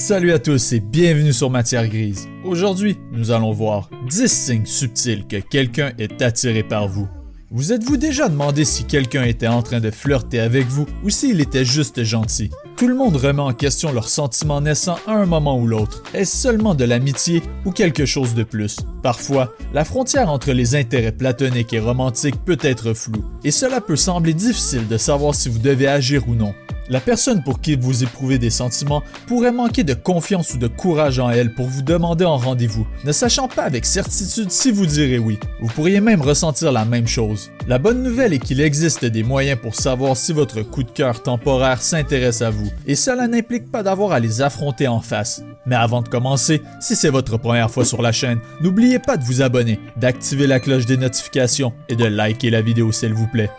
Salut à tous et bienvenue sur Matière Grise. Aujourd'hui, nous allons voir 10 signes subtils que quelqu'un est attiré par vous. Vous êtes-vous déjà demandé si quelqu'un était en train de flirter avec vous ou s'il était juste gentil? Tout le monde remet en question leurs sentiments naissants à un moment ou l'autre. Est-ce seulement de l'amitié ou quelque chose de plus? Parfois, la frontière entre les intérêts platoniques et romantiques peut être floue, et cela peut sembler difficile de savoir si vous devez agir ou non. La personne pour qui vous éprouvez des sentiments pourrait manquer de confiance ou de courage en elle pour vous demander en rendez-vous, ne sachant pas avec certitude si vous direz oui. Vous pourriez même ressentir la même chose. La bonne nouvelle est qu'il existe des moyens pour savoir si votre coup de cœur temporaire s'intéresse à vous, et cela n'implique pas d'avoir à les affronter en face. Mais avant de commencer, si c'est votre première fois sur la chaîne, n'oubliez pas de vous abonner, d'activer la cloche des notifications et de liker la vidéo s'il vous plaît.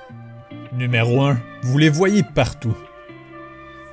Numéro 1. Vous les voyez partout.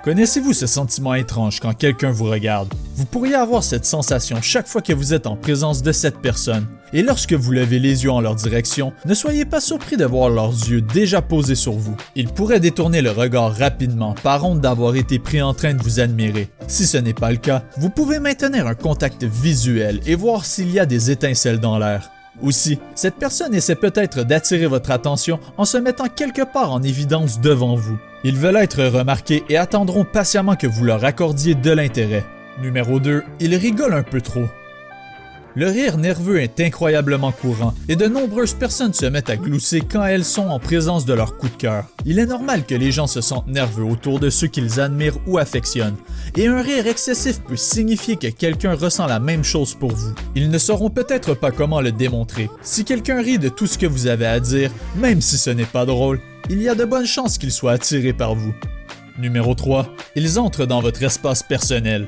Connaissez-vous ce sentiment étrange quand quelqu'un vous regarde? Vous pourriez avoir cette sensation chaque fois que vous êtes en présence de cette personne. Et lorsque vous levez les yeux en leur direction, ne soyez pas surpris de voir leurs yeux déjà posés sur vous. Ils pourraient détourner le regard rapidement par honte d'avoir été pris en train de vous admirer. Si ce n'est pas le cas, vous pouvez maintenir un contact visuel et voir s'il y a des étincelles dans l'air. Aussi, cette personne essaie peut-être d'attirer votre attention en se mettant quelque part en évidence devant vous. Ils veulent être remarqués et attendront patiemment que vous leur accordiez de l'intérêt. Numéro 2. Ils rigolent un peu trop. Le rire nerveux est incroyablement courant et de nombreuses personnes se mettent à glousser quand elles sont en présence de leur coup de cœur. Il est normal que les gens se sentent nerveux autour de ceux qu'ils admirent ou affectionnent, et un rire excessif peut signifier que quelqu'un ressent la même chose pour vous. Ils ne sauront peut-être pas comment le démontrer. Si quelqu'un rit de tout ce que vous avez à dire, même si ce n'est pas drôle, il y a de bonnes chances qu'il soit attiré par vous. Numéro 3. Ils entrent dans votre espace personnel.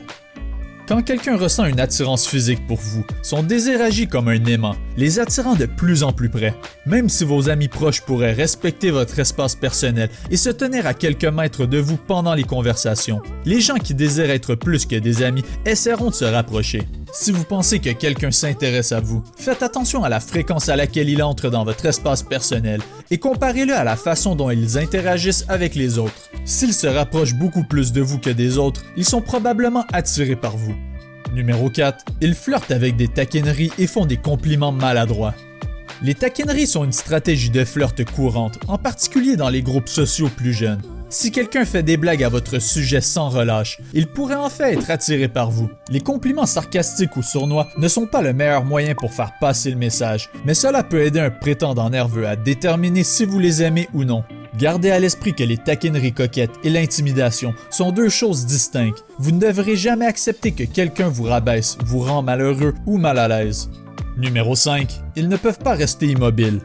Quand quelqu'un ressent une attirance physique pour vous, son désir agit comme un aimant, les attirant de plus en plus près. Même si vos amis proches pourraient respecter votre espace personnel et se tenir à quelques mètres de vous pendant les conversations, les gens qui désirent être plus que des amis essaieront de se rapprocher. Si vous pensez que quelqu'un s'intéresse à vous, faites attention à la fréquence à laquelle il entre dans votre espace personnel et comparez-le à la façon dont ils interagissent avec les autres. S'ils se rapprochent beaucoup plus de vous que des autres, ils sont probablement attirés par vous. Numéro 4. Ils flirtent avec des taquineries et font des compliments maladroits. Les taquineries sont une stratégie de flirt courante, en particulier dans les groupes sociaux plus jeunes. Si quelqu'un fait des blagues à votre sujet sans relâche, il pourrait en fait être attiré par vous. Les compliments sarcastiques ou sournois ne sont pas le meilleur moyen pour faire passer le message, mais cela peut aider un prétendant nerveux à déterminer si vous les aimez ou non. Gardez à l'esprit que les taquineries coquettes et l'intimidation sont deux choses distinctes. Vous ne devrez jamais accepter que quelqu'un vous rabaisse, vous rend malheureux ou mal à l'aise. Numéro 5. Ils ne peuvent pas rester immobiles.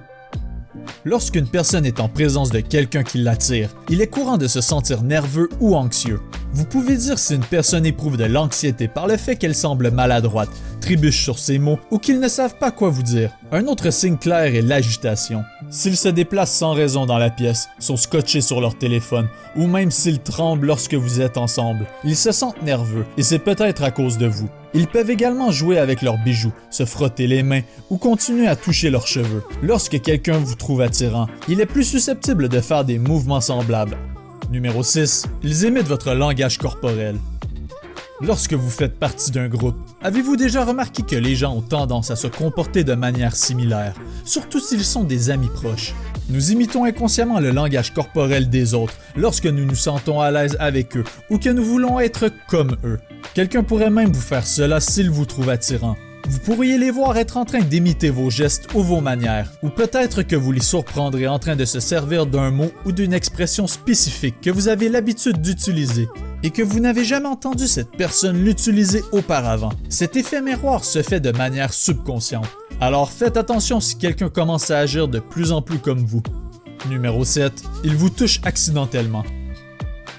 Lorsqu'une personne est en présence de quelqu'un qui l'attire, il est courant de se sentir nerveux ou anxieux. Vous pouvez dire si une personne éprouve de l'anxiété par le fait qu'elle semble maladroite, trébuche sur ses mots ou qu'ils ne savent pas quoi vous dire. Un autre signe clair est l'agitation. S'ils se déplacent sans raison dans la pièce, sont scotchés sur leur téléphone ou même s'ils tremblent lorsque vous êtes ensemble, ils se sentent nerveux et c'est peut-être à cause de vous. Ils peuvent également jouer avec leurs bijoux, se frotter les mains ou continuer à toucher leurs cheveux. Lorsque quelqu'un vous trouve attirant, il est plus susceptible de faire des mouvements semblables. Numéro 6. Ils imitent votre langage corporel. Lorsque vous faites partie d'un groupe, avez-vous déjà remarqué que les gens ont tendance à se comporter de manière similaire, surtout s'ils sont des amis proches? Nous imitons inconsciemment le langage corporel des autres lorsque nous nous sentons à l'aise avec eux ou que nous voulons être comme eux. Quelqu'un pourrait même vous faire cela s'il vous trouve attirant. Vous pourriez les voir être en train d'imiter vos gestes ou vos manières, ou peut-être que vous les surprendrez en train de se servir d'un mot ou d'une expression spécifique que vous avez l'habitude d'utiliser et que vous n'avez jamais entendu cette personne l'utiliser auparavant. Cet effet miroir se fait de manière subconsciente. Alors faites attention si quelqu'un commence à agir de plus en plus comme vous. Numéro 7. Il vous touche accidentellement.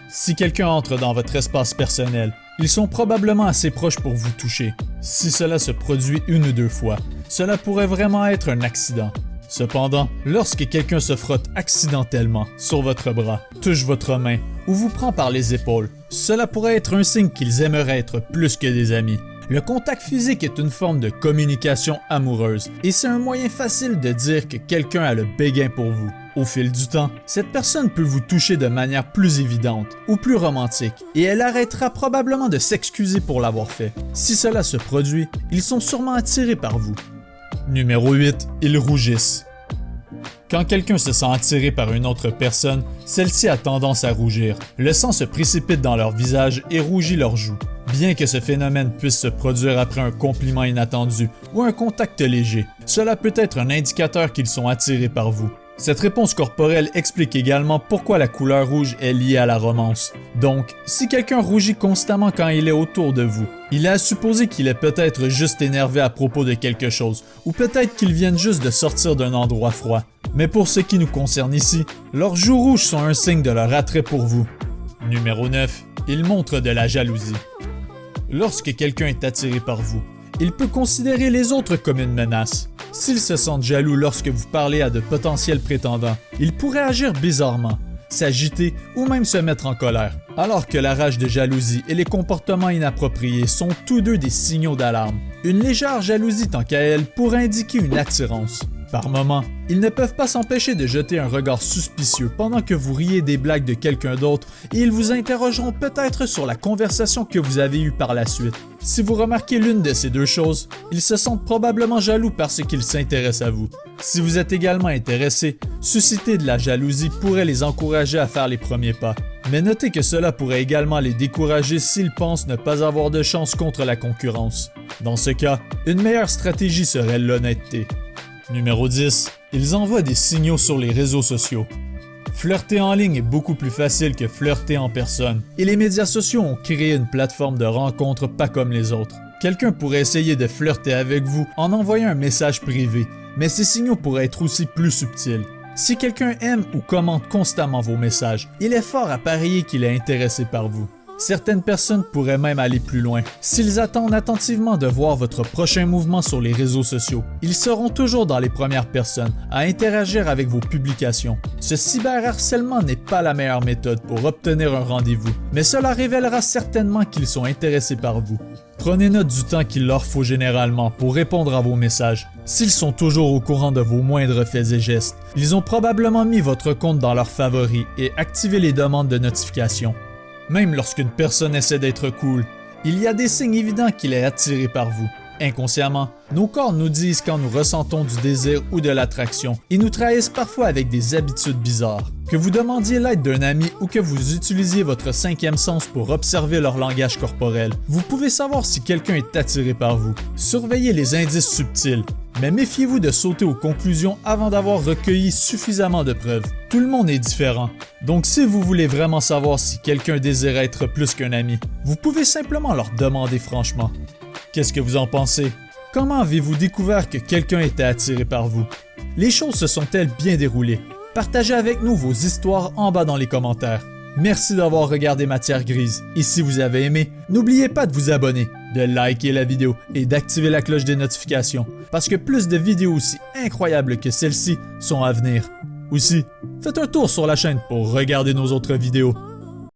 Si quelqu'un entre dans votre espace personnel, ils sont probablement assez proches pour vous toucher. Si cela se produit une ou deux fois, cela pourrait vraiment être un accident. Cependant, lorsque quelqu'un se frotte accidentellement sur votre bras, touche votre main ou vous prend par les épaules, cela pourrait être un signe qu'ils aimeraient être plus que des amis. Le contact physique est une forme de communication amoureuse et c'est un moyen facile de dire que quelqu'un a le béguin pour vous. Au fil du temps, cette personne peut vous toucher de manière plus évidente ou plus romantique et elle arrêtera probablement de s'excuser pour l'avoir fait. Si cela se produit, ils sont sûrement attirés par vous. Numéro 8. Ils rougissent. Quand quelqu'un se sent attiré par une autre personne, celle-ci a tendance à rougir. Le sang se précipite dans leur visage et rougit leurs joues. Bien que ce phénomène puisse se produire après un compliment inattendu ou un contact léger, cela peut être un indicateur qu'ils sont attirés par vous. Cette réponse corporelle explique également pourquoi la couleur rouge est liée à la romance. Donc, si quelqu'un rougit constamment quand il est autour de vous, il est à supposer qu'il est peut-être juste énervé à propos de quelque chose, ou peut-être qu'il vienne juste de sortir d'un endroit froid. Mais pour ce qui nous concerne ici, leurs joues rouges sont un signe de leur attrait pour vous. Numéro 9. Ils montrent de la jalousie. Lorsque quelqu'un est attiré par vous, il peut considérer les autres comme une menace. S'ils se sentent jaloux lorsque vous parlez à de potentiels prétendants, ils pourraient agir bizarrement, s'agiter ou même se mettre en colère. Alors que la rage de jalousie et les comportements inappropriés sont tous deux des signaux d'alarme. Une légère jalousie tant qu'à elle pourrait indiquer une attirance. Par moments, ils ne peuvent pas s'empêcher de jeter un regard suspicieux pendant que vous riez des blagues de quelqu'un d'autre et ils vous interrogeront peut-être sur la conversation que vous avez eue par la suite. Si vous remarquez l'une de ces deux choses, ils se sentent probablement jaloux parce qu'ils s'intéressent à vous. Si vous êtes également intéressé, susciter de la jalousie pourrait les encourager à faire les premiers pas. Mais notez que cela pourrait également les décourager s'ils pensent ne pas avoir de chance contre la concurrence. Dans ce cas, une meilleure stratégie serait l'honnêteté. Numéro 10. Ils envoient des signaux sur les réseaux sociaux. Flirter en ligne est beaucoup plus facile que flirter en personne, et les médias sociaux ont créé une plateforme de rencontres pas comme les autres. Quelqu'un pourrait essayer de flirter avec vous en envoyant un message privé, mais ces signaux pourraient être aussi plus subtils. Si quelqu'un aime ou commente constamment vos messages, il est fort à parier qu'il est intéressé par vous. Certaines personnes pourraient même aller plus loin. S'ils attendent attentivement de voir votre prochain mouvement sur les réseaux sociaux, ils seront toujours dans les premières personnes à interagir avec vos publications. Ce cyberharcèlement n'est pas la meilleure méthode pour obtenir un rendez-vous, mais cela révélera certainement qu'ils sont intéressés par vous. Prenez note du temps qu'il leur faut généralement pour répondre à vos messages. S'ils sont toujours au courant de vos moindres faits et gestes, ils ont probablement mis votre compte dans leurs favoris et activé les demandes de notification. Même lorsqu'une personne essaie d'être cool, il y a des signes évidents qu'il est attiré par vous. Inconsciemment, nos corps nous disent quand nous ressentons du désir ou de l'attraction et nous trahissent parfois avec des habitudes bizarres. Que vous demandiez l'aide d'un ami ou que vous utilisiez votre cinquième sens pour observer leur langage corporel, vous pouvez savoir si quelqu'un est attiré par vous. Surveillez les indices subtils, mais méfiez-vous de sauter aux conclusions avant d'avoir recueilli suffisamment de preuves. Tout le monde est différent, donc si vous voulez vraiment savoir si quelqu'un désire être plus qu'un ami, vous pouvez simplement leur demander franchement. Qu'est-ce que vous en pensez? Comment avez-vous découvert que quelqu'un était attiré par vous? Les choses se sont-elles bien déroulées? Partagez avec nous vos histoires en bas dans les commentaires. Merci d'avoir regardé Matière Grise et si vous avez aimé, n'oubliez pas de vous abonner, de liker la vidéo et d'activer la cloche des notifications parce que plus de vidéos aussi incroyables que celle-ci sont à venir. Aussi, faites un tour sur la chaîne pour regarder nos autres vidéos.